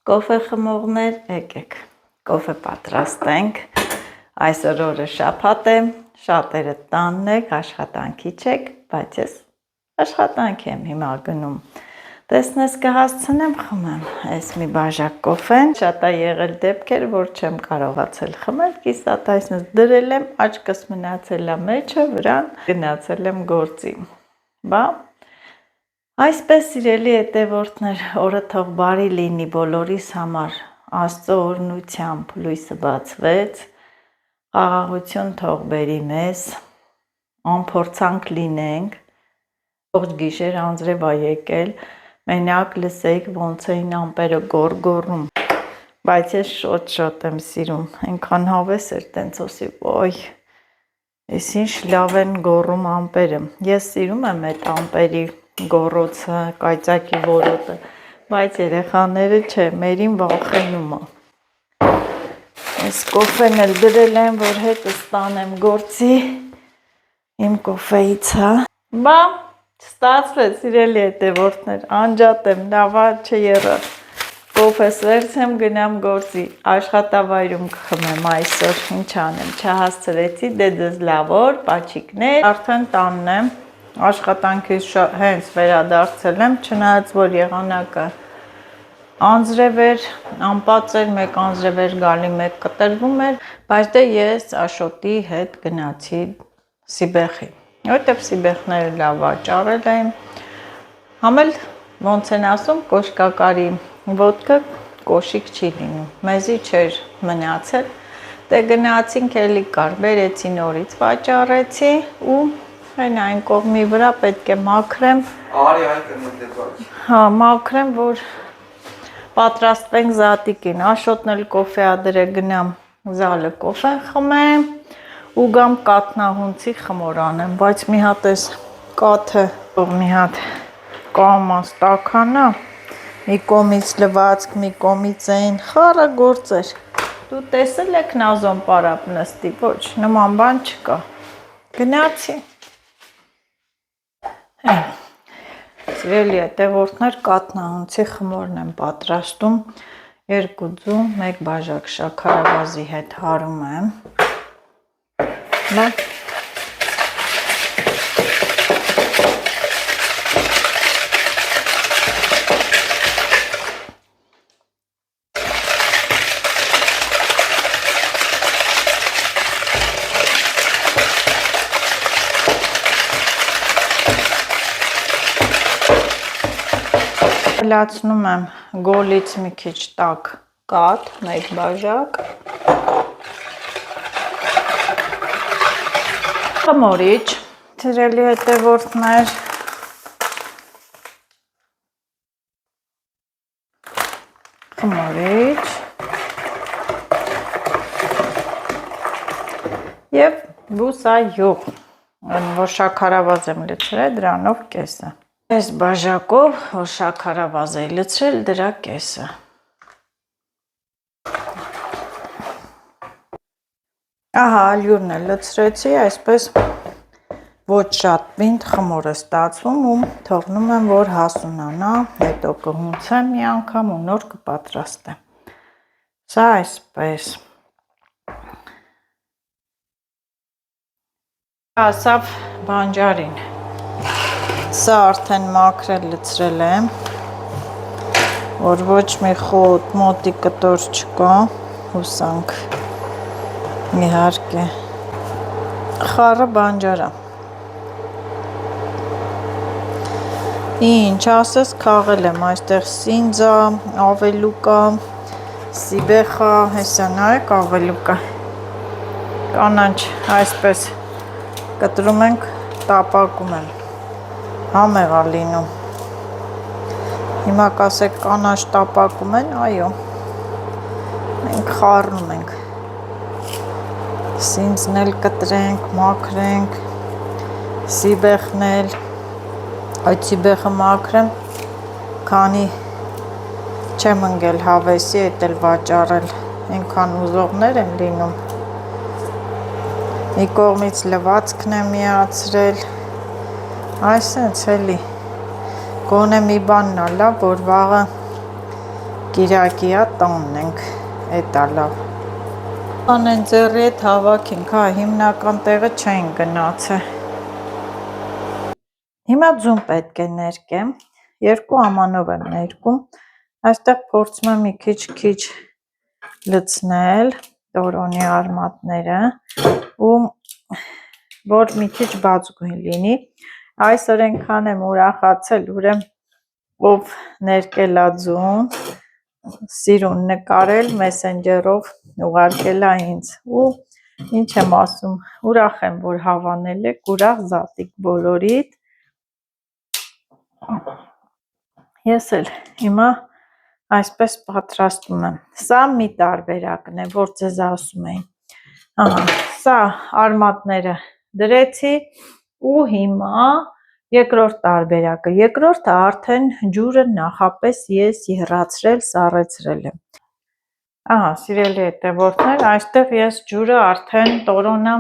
Կոֆե խմողներ, եկեք, կոֆե պատրաստենք, այսօր օրը շաբաթ է, շատերը տանն եք, աշխատանքի չեք, բայց ես աշխատանքի եմ հիմա գնում, տեսնես կհասցնեմ խմեմ, այս մի բաժակ կոֆեն, շատ է եղել դեպքեր, որ չեմ կարողացել խմել, կիսատ այսպես դրել եմ, աչքս մնացել է մեջը, վրան գնացել եմ գործի, բա Այսպես սիրելի հետևորդներ, օրը թող բարի լինի բոլորիս համար, Աստծո օրհնությամբ լույսը բացվեց, խաղաղություն թող բերի մեզ, անփորձանք լինենք, ողջ գիշեր անձրև ա եկել, մենակ լսեիք ոնց էին ամպերը գոռգոռում, բայց ես շոտ եմ սիրում, այնքան հավես էր տենց ոսի, ոյ, ես ինչ լավ են գոռում ամպերը, ես սիրում եմ այդ ամպերի գոռոցը, կայծակի որոտը, բայց երեխաները չէ, մերին վախենում է։ Ես կոֆեն էլ դրել եմ, որ հետս տանեմ գործի, իմ կոֆեից հա։ Բա, ստացվեց, սիրելի հետևորդներ, անջատ եմ, լավա չեղավ, կոֆես վերցեմ գնամ գործի, աշխատավայրում կխմեմ այսօր, ինչ անեմ, չհասցրեցի, դե դες լավ օր, պաչիկներ, արդեն տանն եմ, աշխատանքից հենց վերադարձել եմ, չնայած որ եղանակը անձրև էր, անպած էր, մեկ անձրև էր գալի, մեկ կտրվում էր, բայց դե ես Աշոտի հետ գնացի Սիբեխի, որտեվ Սիբեխները լավ վաճառել էին, համել ոնց են ասում, կոշկակարի ոտքը կոշիկ չի լինում, մեզի չէր մնացել, դե գնացինք էլի կար, բերեցի նորից վաճառեցի ու այն կողմի վրա պետք է մաքրեմ, մաքրեմ, որ պատրաստվենք զատիկին, Աշոտն էլ կոֆե ադրե գնամ զալը կոֆեն խմեմ ու գամ կաթնահունցի խմոր անեմ, բայց մի հատ ես կաթը, մի հատ կաման ստականա, մի կոմից լվացք, մի կոմից էին, խառը գործեր, դու տեսել եք նազոն պարապ նստի, ոչ, նման բան չկա, գնացի, Սիրելի հետևորդներ, կաթնահունցի խմորն եմ պատրաստում, 2 ձու, 1 բաժակ շաքարավազի հետ հարում եմ, լացնում եմ գոլից մի քիչ տաք կաթ, 1 բաժակ, խմորիչ, սիրելի հետևորդներ, խմորիչ և բուսայուղ, որ շաքարավազ եմ լցրել, դրանով կեսը։ Այս բաժակով, որ շաքարավազ էի լցրել, դրա կեսը։ Ահա, ալյուրն էլ լցրեցի, այսպես ոչ շատ պինդ խմոր է ստացվում ու թողնում եմ, որ հասունանա, հետո կհունցեմ մի անգամ ու նոր կպատրաստեմ։ Սա այսպես։ Ասավ բանջարին։ Սա արդեն մաքրել լցրել եմ, որ ոչ մի խոտ, մոտի կտոր չկա, հուսանք իհարկե, խառը բանջարա, ինչ ասես քաղել եմ, այստեղ սինձա, ավելուկա, սիբեխա, հեսա նայեք ավելուկա, կանանչ այսպես կտրում ենք, տապակում են, համեղ է լինում, հիմա կասեք կանաչ տապակում են, այո, մենք խառնում ենք, սինձն էլ կտրենք, մաքրենք, սիբեխն էլ, այդ սիբեխը մաքրեմ, քանի չեմ ընկել հավեսի, էդ էլ վաճառել, այնքան ուզողներ են լինում, մի կողմից լվացքն եմ միացրել, այսենց էլի, գոնե մի բանն ալա, որ վաղը Կիրակիա տոնն ենք, էտա լավ։ Անեն ձեռի հետ հավաքինք, հա, հիմնական տեղը չեն գնացել։ Հիմա ձուն պետք է ներկեմ, 2 ամանով եմ ներկում, այստեղ փորձում եմ մի քիչ լցնել տորոնի արմատները ու որ մի քիչ բացգույն լինի, այսօր ենքան եմ ուրախացել, ուրեմն ով ներկելա ձուն, սիրուն նկարել մեսենջերով ուղարկելա ինձ ու ինչ եմ ասում, ուրախ եմ, որ հավանել եք, ուրախ զատիկ բոլորիդ։ Ես էլ հիմա այսպես պատրաստում եմ, սա մի տարբերակն է, որ ձեզ ասում էին, սա արմատները դրեցի ու հիմա երկրորդ տարբերակը, երկրորդը արդեն ջուրը նախապես ես եռացրել, սառեցրել եմ, սիրելի հետևորդներ, այստեղ ես ջուրը արդեն տորոնը,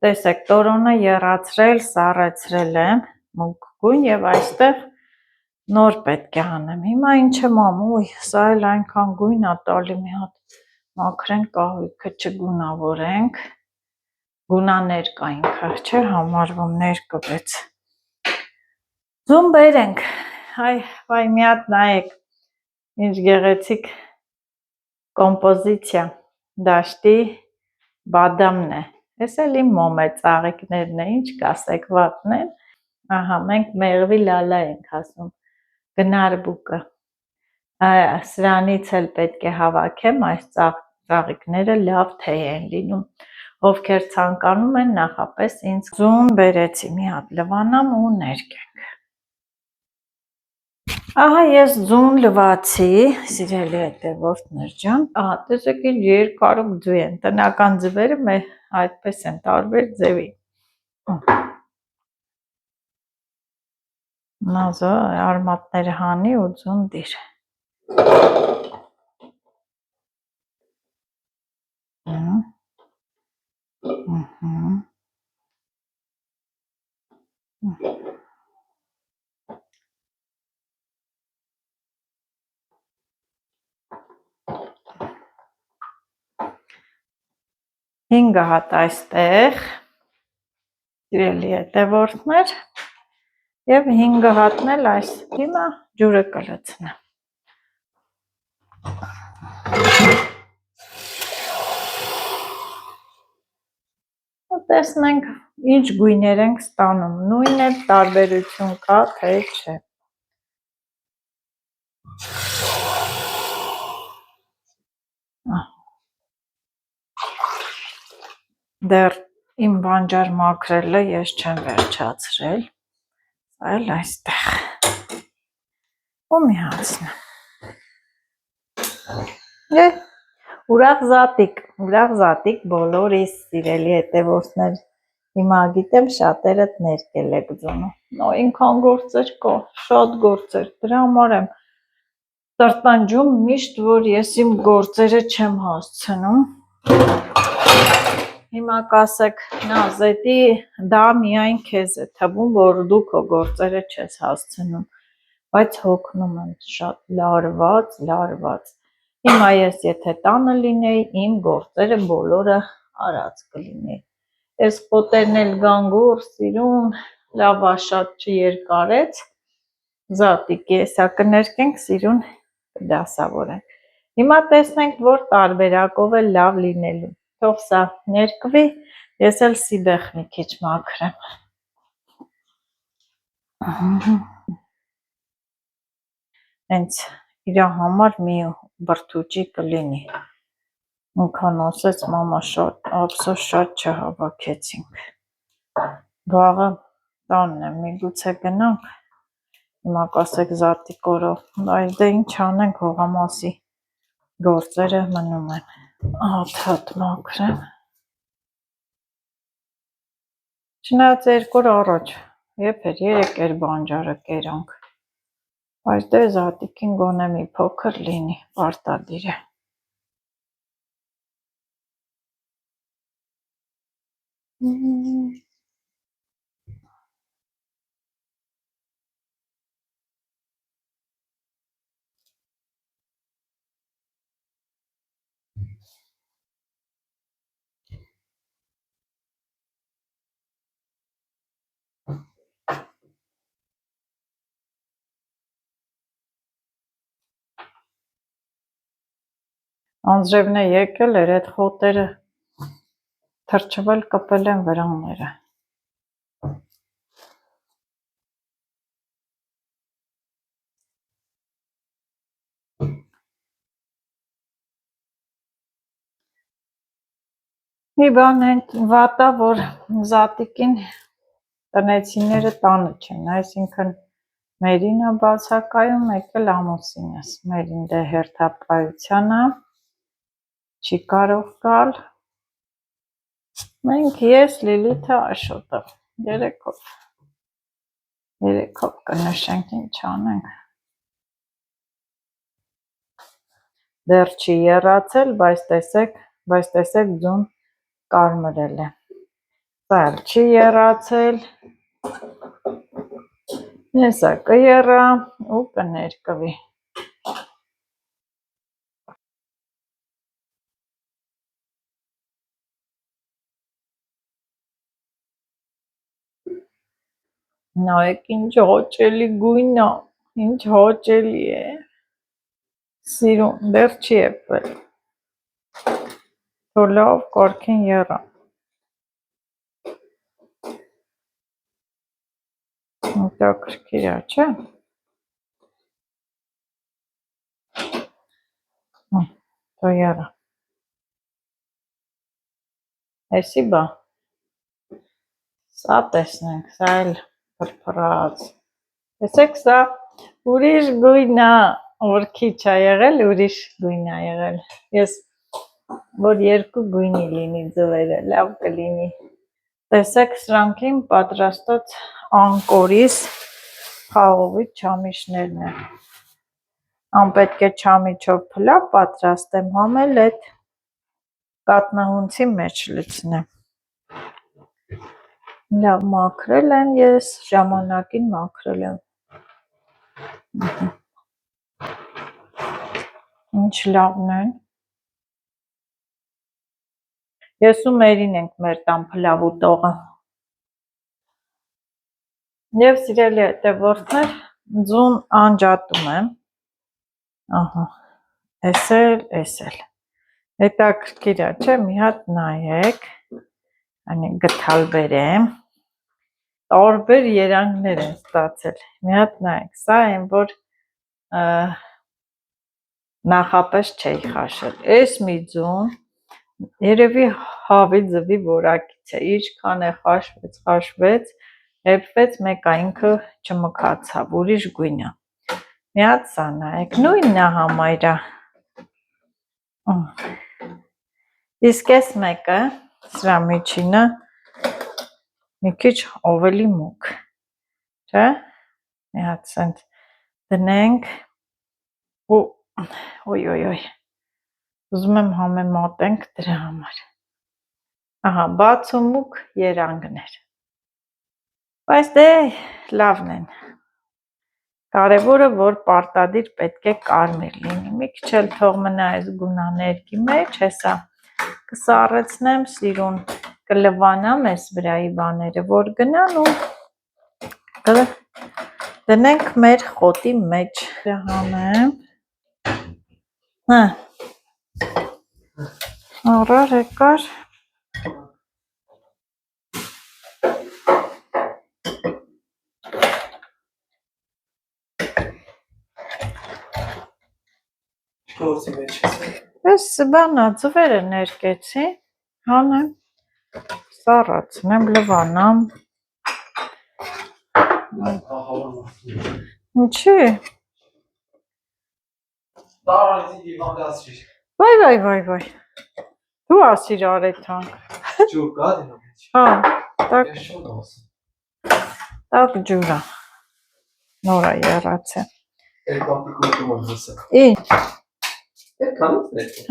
տեսեք, տորոնը եռացրել, սառեցրել եմ, մուգ գույն եւ այստեղ նոր պետք է անեմ, հիմա ինչ եմ անում, սա էլ այնքան գույն ա տալի, մի հատ մաքրենք կահույքը չգունավորենք, գունաներ կա ինքը, չէ համարվում ներկվեց, ձուն բերենք, այ մի հատ նայեք, ինչ գեղեցիկ կոմպոզիցիա, դաշտի բադամն է, ես էլ իմ մոմե ծաղիկներն է, ինչ կասեք վատն են, մենք մեղվի լալա ենք ասում, գնարբուկը, սրանից էլ պետք է հավաքեմ, այս ծաղիկները լավ թեյ են լինում, ովքեր ցանկանում են նախապես ինձ ձուն բերեցի, մի հատ լվանամ ու ներկենք, ահա ես ձուն լվացի, սիրելի հետևորդներ ջան, տեսեք ինչ երկարում ձու են, տնական ձվերը այդպես են, տարբեր ձևի, նազո արմատները հանի ու ձուն դիր, հինգը հատ այստեղ, սիրելի հետևորդներ, և 5 հատն էլ այս հիմա ջուրը կլցնեմ։ Տեսնենք ինչ գույներ ենք ստանում, նույն է տարբերություն կա, թե չէ։ Դեռ իմ բանջար մաքրելը ես չեմ վերջացրել, այլ այստեղ։ Ու մի հացնեմ։ Ուրախ զատիկ բոլորիս սիրելի հետևորդներ, հիմա գիտեմ շատերդ ներկել եք ձունը, այնքան գործեր կա, շատ գործեր, դրա համար եմ տրտանջում միշտ, որ ես իմ գործերը չեմ հասցնում, հիմա կասեք, Նազետի, դա միայն քեզ է թվում, որ դու քո գործերը չես հասցնում, բայց հոգնում եմ շատ լարված, հիմա ես եթե տանը լինեի, իմ գործերը բոլորը արած կլինեի, ես պոտերն էլ գանգուր, սիրուն, լավ շատ չերկարեց, զատիկի հեսա կներկենք, սիրուն կդասավորենք, հիմա տեսնենք, որ տարբերակով է լավ լինելու, թող սա ներկվի, ես էլ սիբեղ մի քիչ մաքրեմ, հենց իրա համար մի բրդուճի կլինի, ինքան ասեց մամա ափսոս շատ չհավաքեցինք, վաղը տանն եմ, միգուցե գնանք, հիմա կասեք զատիկ օրով, բայց դե ինչ անենք հողամասի գործերը մնում են, հատ մաքրեմ, չնայած 2 օր առաջ, երբ էր 3 էր բանջարը կերանք, բայց դե զատիկին գոնե մի փոքր լինի, պարտադիր է։ Անձրևն է եկել էր, այդ խոտերը թրջվել կպել են վրանները։ Մի բան են վատա, որ զատիկին տնեցիները տանը չեն, այսինքն մերին է բացակայում, եկել ամուսինս, մերին դե հերթապահությանը, չի կարող գալ, մենք ես, Լիլիթը, Աշոտը, երեքով կնշենք, ինչ անենք, դեռ չի եռացել, բայց տեսեք ձուն կարմրել է, սա էլ չի եռացել, հեսա կեռա ու կներկվի։ Նայեք ինչ հոճելի գույն է, ինչ հոճելի է, սիրուն, դեռ չի եփվել, թող լավ կարգին եռա, հետաքրքիր է, չէ՞, թող եռա, էսի բա, սա տեսնենք, սա էլ փրփրած, տեսեք սա ուրիշ գույն է, որ քիչ է եղել, ուրիշ գույն է եղել, ես որ երկու գույնի լինի ձվերը, լավ կլինի, տեսեք սրանքին պատրաստած անկորիս խաղողի չամիչներն են, անպետք է չամիչով փլավ պատրաստեմ, համ էլ այդ կատնահունցի մեջ լցնեմ, լավ մաքրել եմ ես, ժամանակին մաքրել եմ, ինչ լավն են, ես ու մերին ենք մեր տան փլավ ուտողը, և սիրելի հետևորդներ, ձուն անջատում եմ, ահա, էս էլ, հետաքրքիր է, չէ, մի հատ նայեք, անի գթալ բերեմ, տարբեր երանգներ են ստացել, մի հատ նայեք, սա են, որ նախապես չէի խաշել, էս մի ձուն, երևի հավի ձվի որակից է, ինչքան է խաշվեց, եփվեց, մեկա ինքը չմքացավ, ուրիշ գույն է, մի հատ սա նայեք, նույնն է համարյա, իսկ էս մեկը, սրա միջինը, մի քիչ ավելի մուգ, չէ, մի հատ սենց դնենք, ու, ուզում եմ համեմատենք դրա համար, ահա, բաց ու մուգ երանգներ, բայց դե լավն են, կարևորը, որ պարտադիր պետք է կարմիր լինի, մի քիչ էլ թող մնա այս գունաներկի մեջ, հեսա կսառեցնեմ, սիրուն կլվանամ այս վրայի բաները, որ գնան ու դնենք մեր խոտի մեջ, հանեմ, առար եկար, ես բանա ձվերը ներկեցի, հանեմ, սառացնեմ, լվանամ, ինչի, վայ, դու ասիր արեթանք, ջուր կա դինա մեջ, հա, տակ ջուրա, նորա եռացե, ինչ,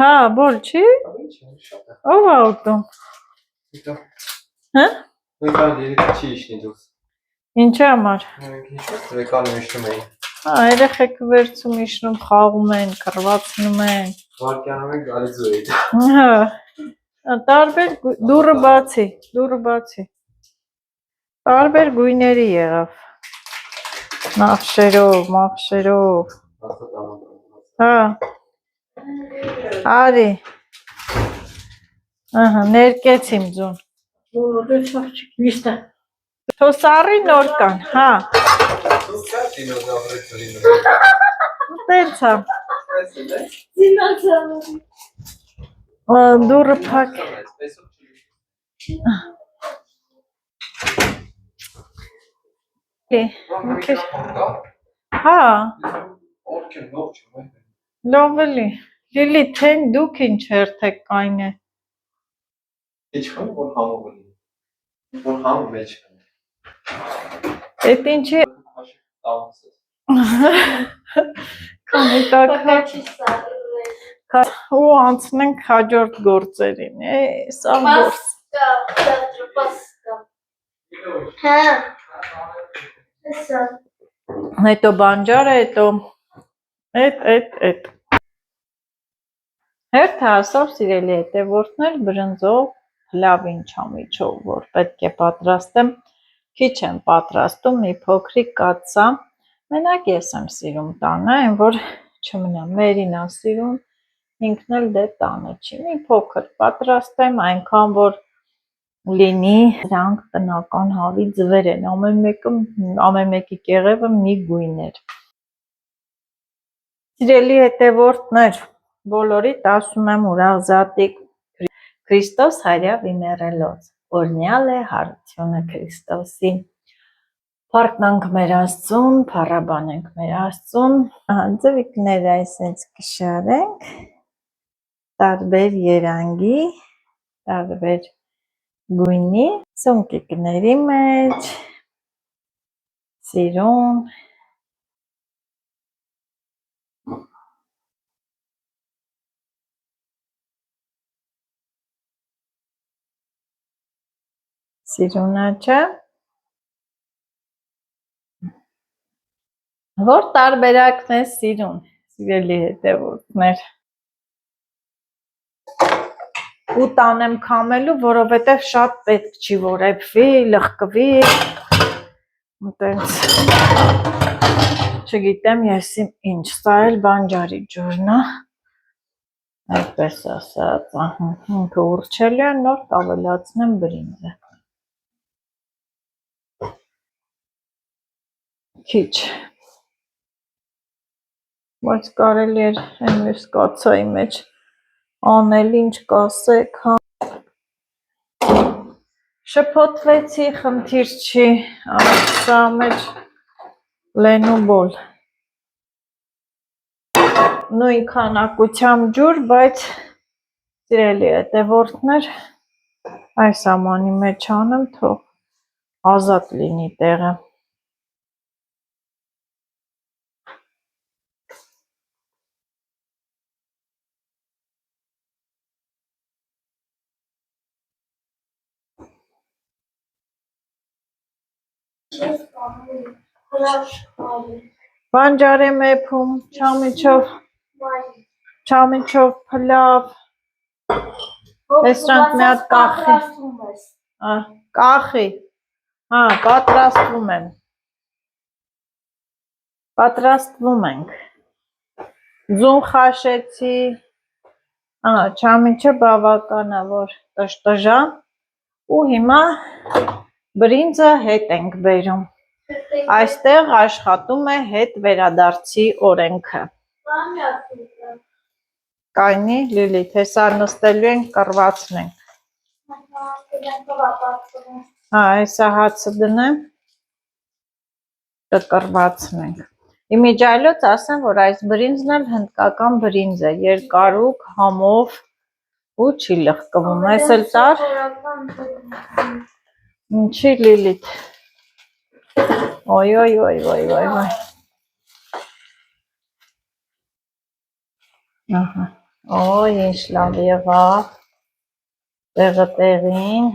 հա, բոլ չի, ով է ուտում, հա, ինչի համար, երեխեքը վերցում իշնում, խաղում են, կռվածնում են, Վարկյանում եք գալի ձույդ։ Հա, տարբեր դուրը բացի, տարբեր գույների եղավ, նախշերով, հա, արի, ներկեց իմ ձուն, թո սարի նոր կան, հա, տենց հա, դուրը պակ, հա, լովելի, լիլի թեն դուք ինչ հերթեք կայն է, Իչքան որ համով ունի, որ համը մեջ կան։ էտ ինչի կանի տակ ու անցնենք հաջորդ գործերին, սա գործ, հետո բանջարը, հետո էտ, հերթը ասավ սիրելի հետևորդներ բրնձով փլավին չամիչով, որ պետք է պատրաստեմ, քիչ եմ պատրաստում, մի փոքրիկ կաթսա, մենակ ես եմ սիրում տանը, այն որ չմնա, մերին ա սիրում, ինքն էլ դե տանը չի, մի փոքր պատրաստեմ, այնքան որ լինի, դրանք տնական հավի ձվեր են, ամեն մեկի կեղևը մի գույն էր։ Սիրելի հետևորդներ, բոլորիդ ասում եմ ուրախ զատիկ Քրիստոս հարյա վիմեռելոց, օրհնյալ է հարությունը Քրիստոսի, փառքնանք մեր Աստծուն, փառաբանենք մեր Աստծուն, ձվիկները այսպես կշարենք, տարբեր երանգի, տարբեր գույնի, սունկիկների մեջ, սիրուն, սիրունաչը, որ տարբերակն է սիրուն, սիրելի հետևորդներ, ու տանեմ քամելու, որովհետև շատ պետք չի, որ էփվի, լղկվի, տենց, չգիտեմ ես ինչ, սա էլ բանջարի ջուրն է, այդպես ասած, ինքը ուրչելի է, նոր կավելացնեմ բրինձը, քիչ, բայց կարելի էր այն մյուս կաթսայի մեջ անել ինչ կասեք, հա, շփոթվեցի, խնդիր չի, սա մեջ լենուբոլ, նույն քանակությամբ ջուր, բայց սիրելի հետևորդներ, այս ամանի մեջ անեմ, թող ազատ լինի տեղը, բանջար եմ էփում, չամիչով փլավ, տեսրանք մի հատ կախի, հա, պատրաստվում ենք, ձուն խաշեցի, չամիչը բավական է, որ տժտժա, ու հիմա բրինձը հետ ենք բերում, այստեղ աշխատում է հետ վերադարձի օրենքը, կայնի Լիլիթ, հեսա նստելու ենք, կռվածնենք, հեսա հացը դնեմ, կկռվածնենք, իմիջայլոց ասեմ, որ այս բրինձն էլ հնդկական բրինձ է, երկարուկ, համով, ու չի լղկվում, ես էլ տար, ինչի Լիլիթ, ոյ, ոյ, ինչ լավ եղավ, տեղը տեղին,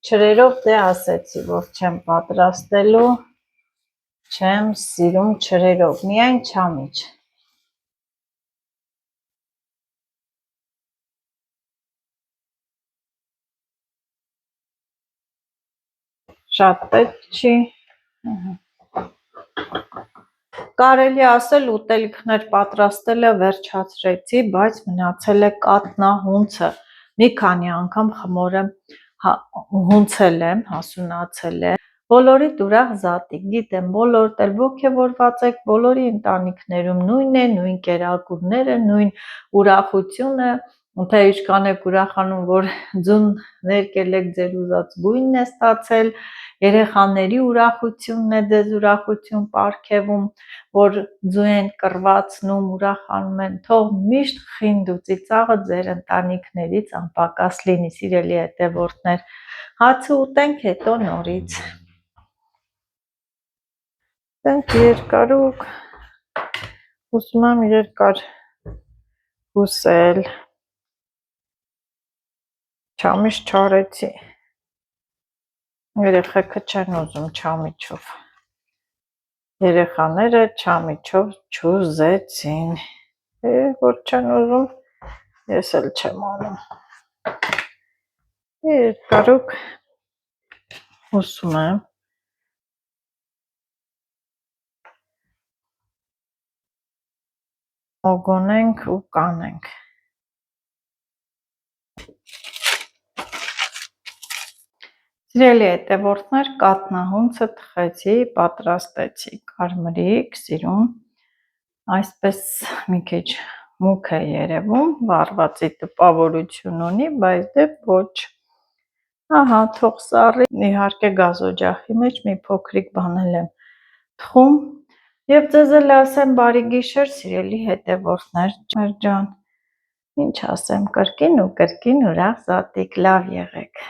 չրերով դե ասեցի, որ չեմ պատրաստելու, չեմ սիրում չրերով, միայն չամիչ, Շատ պետք չի։ Կարելի ասել ուտելիքներ պատրաստելը վերջացրեցի, բայց մնացել է կատնահունցը։ Մի քանի անգամ խմորը հունցել եմ, հասունացել է։ Բոլորիդ ուրախ զատիկ, գիտեմ, բոլորդ էլ ոգևորված եք, բոլորի ընտանիքներում նույնն է, նույն կերակուրները, նույն ուրախությունը, թե ինչքան եք ուրախանում, որ ձուն ներկել եք, ձեր ուզած գույնն է ստացել, երեխաների ուրախությունն է ձեզ ուրախություն պարգևում, որ ձու են կռվածնում, ուրախանում են, թող միշտ խինդ ու ծիծաղը ձեր ընտանիքներից անպակաս լինի, սիրելի հետևորդներ, հացը ուտենք, հետո նորից։ Տենք երկարուկ, ուզում եմ երկար հուսել, չամիչ չարեցի, երեխեքը չեն ուզում չամիչով, երեխաները չամիչով չուզեցին, որ չեն ուզում, ես էլ չեմ անում, երկարուկ հուսում եմ, օգոնենք ու կանենք։ Սիրելի հետևորդներ, կատնահունցը թխեցի, պատրաստեցի, կարմրիկ, սիրուն, այսպես մի քիչ մուգ է երևում, վառվածի տպավորություն ունի, բայց դե ոչ, ահա թող սառի, իհարկե գազօջախի մեջ մի փոքրիկ բան էլ եմ թխում, և ձեզ էլ ասեմ բարի գիշեր, սիրելի հետևորդներ ջան, ինչ ասեմ, կրկին ու կրկին ուրախ զատիկ, լավ եղեք։